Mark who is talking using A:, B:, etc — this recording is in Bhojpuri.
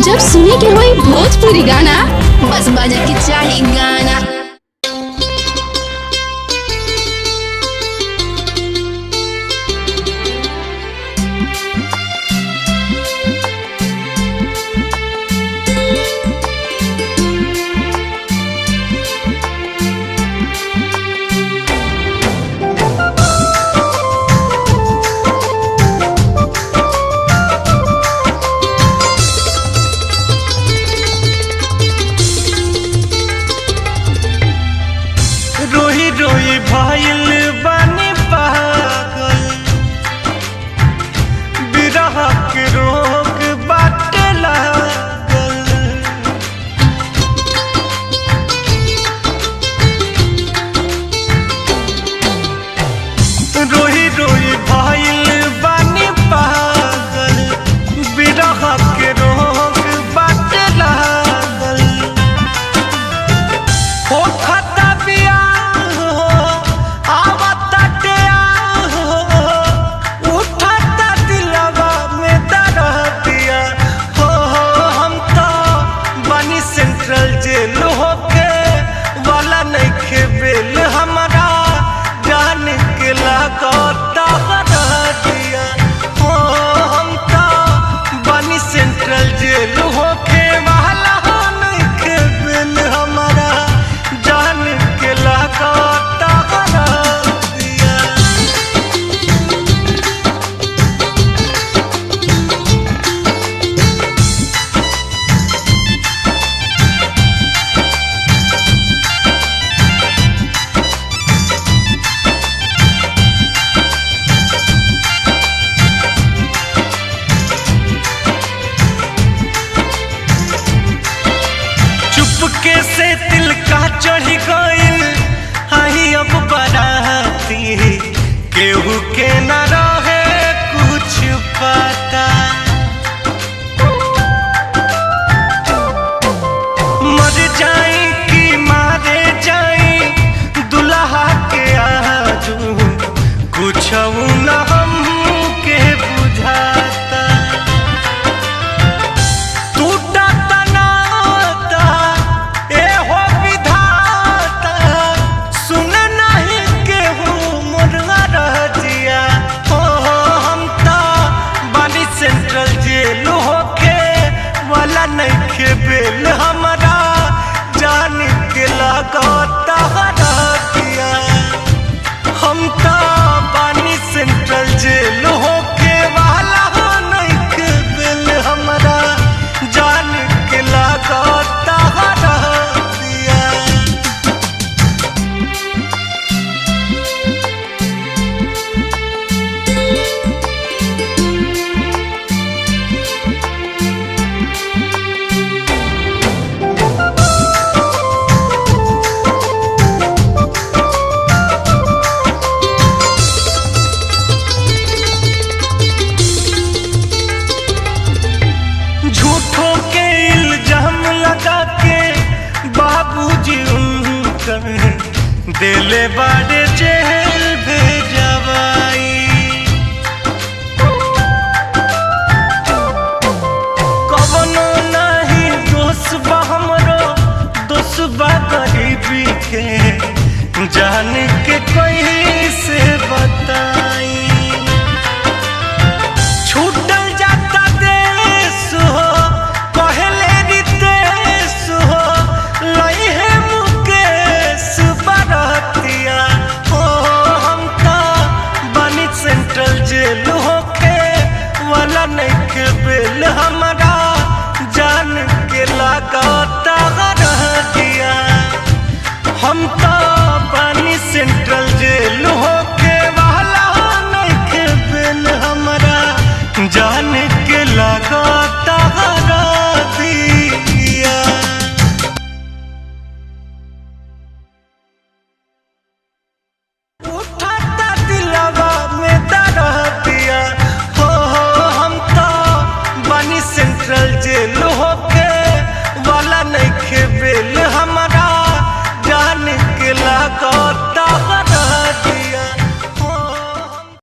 A: जब सुने के होई भोजपुरी गाना बस बजे के चाही गाना।
B: रोही रोही भाईल बानी पागल, बिरह के रोग बाटे लागल। रोही रोही भाईल बानी पागल, बिरह के रोग बाटे लागल। हो खता बिया सेंट्रल जेल होके वाला नइखे बेल, हमारा जान के लागता दिया हो। हम तो बनी सेंट्रल जेल होके वाला नइखे बेल, हमारा जान के लागता दिया। चुपके से दिल का चढ़ गइल आई अब बराती, केहू के न रहे कुछ पता। मर जाई कि मारे जाई दुल्हा के आजू, कुछ न हमके बुझाता। सेंट्रल जेल होके वाला नइखे बेल, हमारा जान के लागता दिया। हम तो बानी सेंट्रल जेल होके वाला नइखे बेल, हमारा जान के लागता दिया। झूठों के इल्जाम लगा के बाबूजी उनकर दिले बड़े जेल भेजवाई। कवनो नहीं दोष बा हमरो, दोष बा गरीबी के, जान के कोई से बताई। छूटल जाता देश हो कहले रितेश हो, लई है मुकेश बरतिया हो। हम तो बनी सेंट्रल जेल होके वाला नइखे बेल, हमारा जान के लागता दिया। हम तो बनी सेंट्रल जेल होके वाला नइखे बेल, हमारा जान के लगा